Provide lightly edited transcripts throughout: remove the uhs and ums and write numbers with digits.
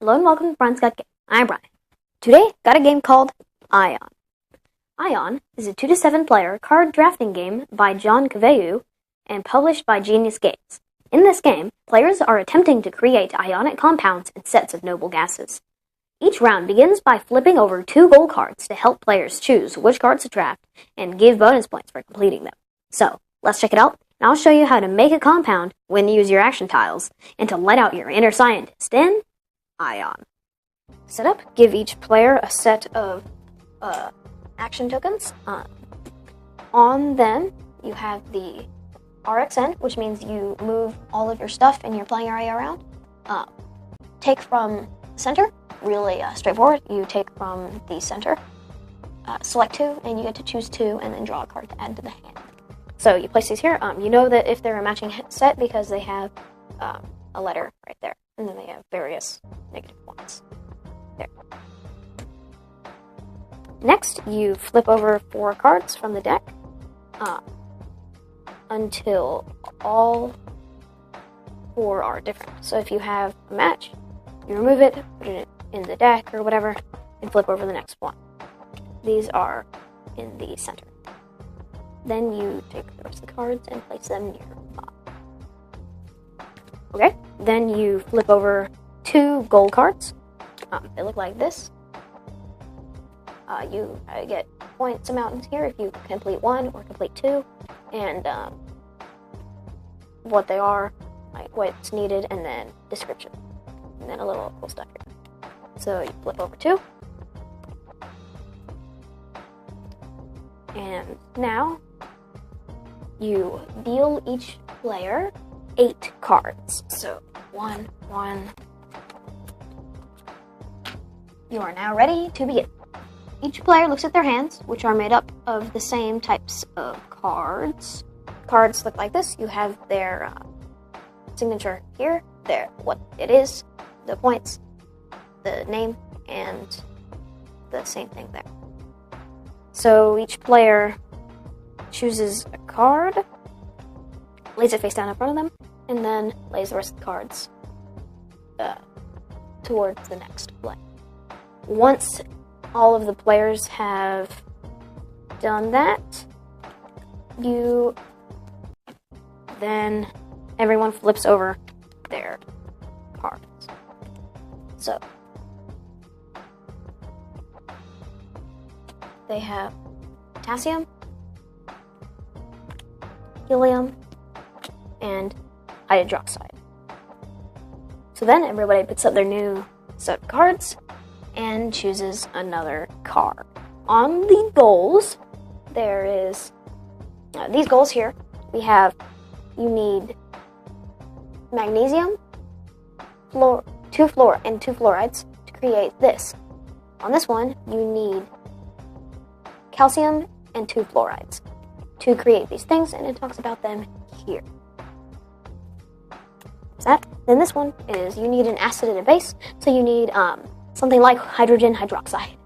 Hello and welcome to Brian's Got Game. I'm Brian. Today, got a game called Ion. Ion is a 2-to-7 player card drafting game by John Coveyou and published by Genius Games. In this game, players are attempting to create ionic compounds and sets of noble gases. Each round begins by flipping over 2 gold cards to help players choose which cards to draft and give bonus points for completing them. So, let's check it out, and I'll show you how to make a compound when you use your action tiles, and to let out your inner scientist in Ion. Setup: give each player a set of action tokens. On them, you have the RXN, which means you move all of your stuff in your playing area around. Take from center, really straightforward. You take from the center, select 2, and you get to choose 2, and then draw a card to add to the hand. So you place these here. You know that if they're a matching set because they have a letter right there, and then they have various negative ones. There. Next, you flip over 4 cards from the deck until all 4 are different. So if you have a match, you remove it, put it in the deck or whatever, and flip over the next one. These are in the center. Then you take the rest of the cards and place them nearby. Okay, then you flip over 2 gold cards. They look like this. You get points amounts here if you complete 1 or complete 2, and what they are, like what's needed, and then description, and then a little cool stuff here. So you flip over 2, and now you deal each player 8 cards. So 1. You are now ready to begin. Each player looks at their hands, which are made up of the same types of cards. Cards look like this. You have their signature here, what it is, the points, the name, and the same thing there. So each player chooses a card, lays it face down in front of them, and then lays the rest of the cards towards the next play. Once all of the players have done that, then everyone flips over their cards. So they have potassium, helium, and hydroxide. So then everybody puts up their new set of cards and chooses another card. On the goals, there is these goals here. We have, you need magnesium, 2 fluorides to create this. On this one, you need calcium and 2 fluorides to create these things, and it talks about them here. Then this one is, you need an acid and a base, so you need something like hydrogen hydroxide,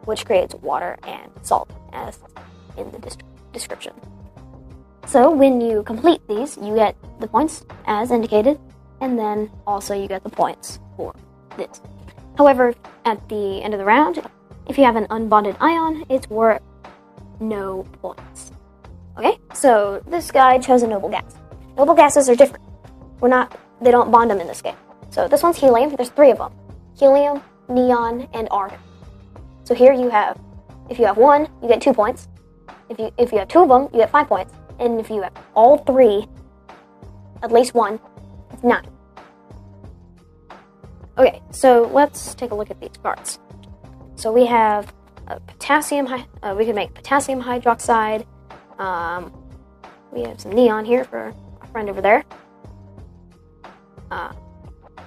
which creates water and salt, as in the description. So when you complete these, you get the points as indicated, and then also you get the points for this. However, at the end of the round, if you have an unbonded ion, it's worth no points. Okay, so this guy chose a noble gas. Noble gases are different. They don't bond them in this game. So this one's helium. There's 3 of them: helium, neon, and argon. So here you have, if you have 1, you get 2 points. If you have 2 of them, you get 5 points. And if you have all 3, at least 1, it's 9. Okay, so let's take a look at these cards. So we have potassium. We can make potassium hydroxide. We have some neon here for our friend over there.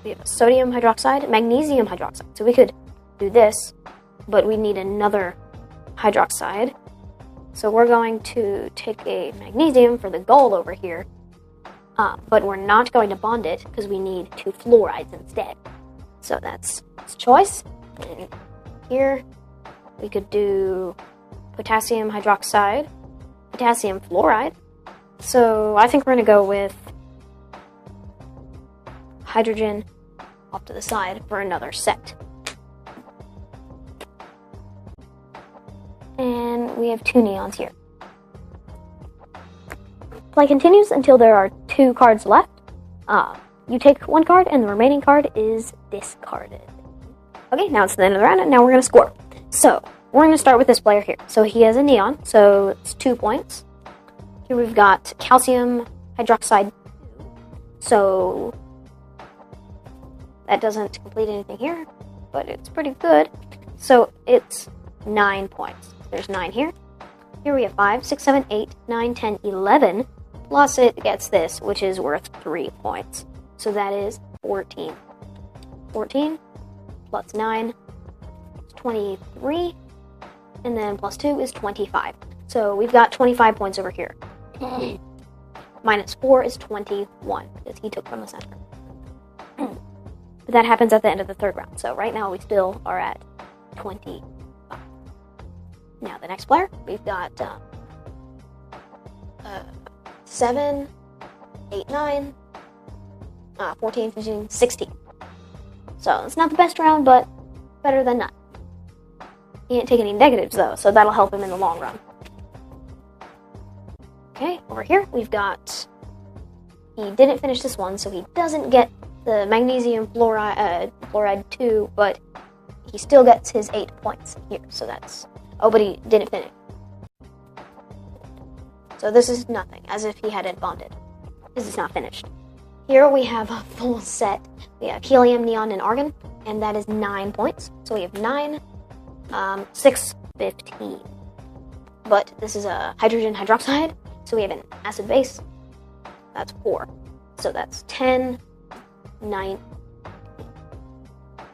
We have sodium hydroxide, magnesium hydroxide. So we could do this, but we need another hydroxide. So we're going to take a magnesium for the gold over here, but we're not going to bond it because we need 2 fluorides instead. So that's choice. And here we could do potassium hydroxide, potassium fluoride. So I think we're going to go with hydrogen off to the side for another set. And we have 2 neons here. Play continues until there are 2 cards left. You take 1 card, and the remaining card is discarded. Okay, now it's the end of the round, and now we're going to score. So, we're going to start with this player here. So he has a neon, so it's 2 points. Here we've got calcium hydroxide, so that doesn't complete anything here, but it's pretty good. So it's 9 points. There's 9 here. Here we have 5, 6, 7, 8, 9, 10, 11. Plus it gets this, which is worth 3 points. So that is 14. 14 plus 9 is 23. And then plus 2 is 25. So we've got 25 points over here. Minus 4 is 21, because he took from the center. But that happens at the end of the 3rd round. So right now we still are at 25. Now the next player, we've got 7, 8, 9, 14, 15, 16. So it's not the best round, but better than none. He didn't take any negatives, though, so that'll help him in the long run. Okay, over here, we've got... He didn't finish this one, so he doesn't get the magnesium fluoride 2, but he still gets his 8 points here, so that's... Oh, but he didn't finish. So this is nothing, as if he hadn't bonded. This is not finished. Here we have a full set. We have helium, neon, and argon, and that is 9 points. So we have 9... 6, 15. But this is a hydrogen hydroxide, so we have an acid base. That's 4. So that's 10, 9.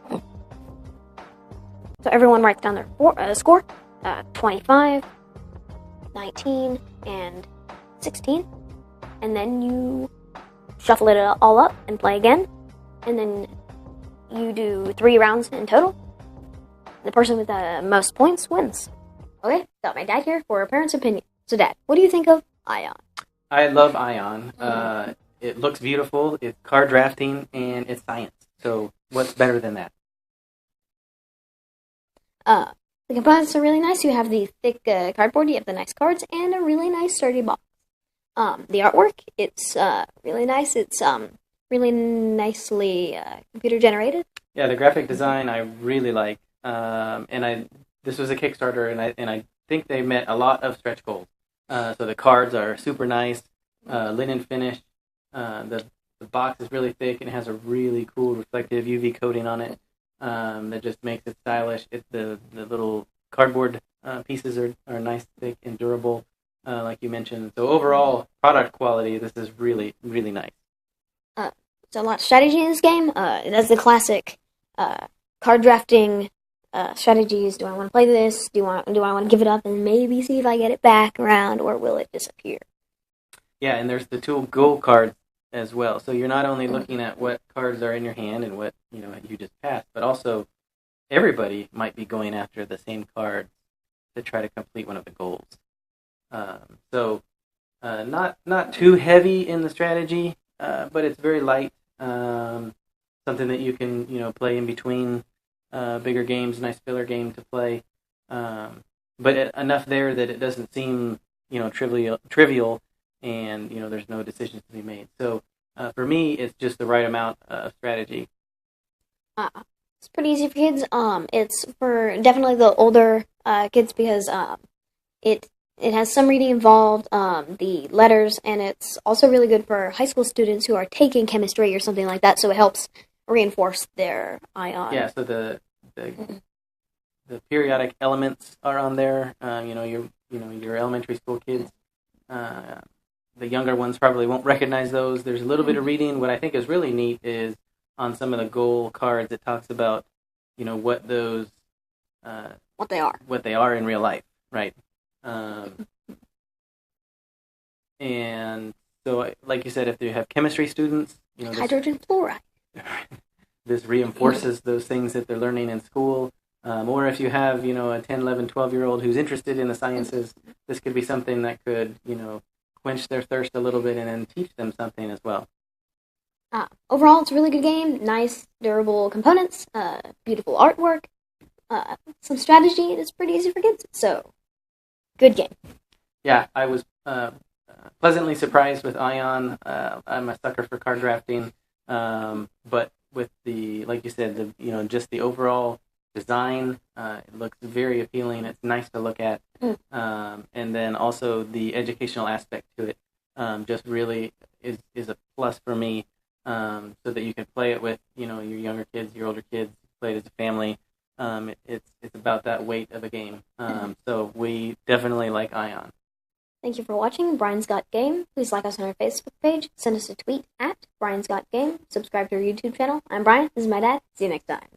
So everyone writes down their score. 25, 19, and 16. And then you shuffle it all up and play again. And then you do 3 rounds in total. The person with the most points wins. Okay, got my dad here for a parent's opinion. So, Dad, what do you think of Ion? I love Ion. It looks beautiful, it's card drafting, and it's science. So, what's better than that? The components are really nice. You have the thick cardboard, you have the nice cards, and a really nice sturdy box. The artwork, it's really nice. It's really nicely computer generated. Yeah, the graphic design I really like. This was a Kickstarter, and I think they met a lot of stretch goals. So the cards are super nice, linen finish. The box is really thick and has a really cool reflective UV coating on it that just makes it stylish. The little cardboard pieces are nice, thick, and durable, like you mentioned. So overall, product quality, this is really, really nice. There's a lot of strategy in this game. It has the classic card drafting strategies. Do I want to play this? Do I want to give it up and maybe see if I get it back around, or will it disappear? Yeah, and there's the 2 goal cards as well. So you're not only looking at what cards are in your hand and what you just passed, but also everybody might be going after the same cards to try to complete one of the goals. So not too heavy in the strategy, but it's very light. Something that you can play in between bigger games, nice filler game to play, but enough there that it doesn't seem trivial, and there's no decisions to be made. So for me, it's just the right amount of strategy. It's pretty easy for kids. It's for definitely the older kids, because it has some reading involved, the letters, and it's also really good for high school students who are taking chemistry or something like that. So it helps reinforce their ion. Yeah, so the periodic elements are on there. Your elementary school kids. The younger ones probably won't recognize those. There's a little bit of reading. What I think is really neat is on some of the goal cards, it talks about what those what they are in real life, right? And so, like you said, if you have chemistry students, hydrogen fluoride. This reinforces those things that they're learning in school. Or if you have, a 10, 11, 12-year-old who's interested in the sciences, this could be something that could, quench their thirst a little bit and then teach them something as well. Overall, it's a really good game. Nice, durable components, beautiful artwork, some strategy, and it's pretty easy for kids. So, good game. Yeah, I was pleasantly surprised with Ion. I'm a sucker for card drafting, but with the, like you said, just the overall design, it looks very appealing. It's nice to look at, and then also the educational aspect to it, just really is a plus for me, so that you can play it with your younger kids, your older kids, play it as a family. It's about that weight of a game. So we definitely like Ion. Thank you for watching Brian's Got Game. Please like us on our Facebook page, send us a tweet at Brian's Got Game, subscribe to our YouTube channel. I'm Brian, this is my dad. See you next time.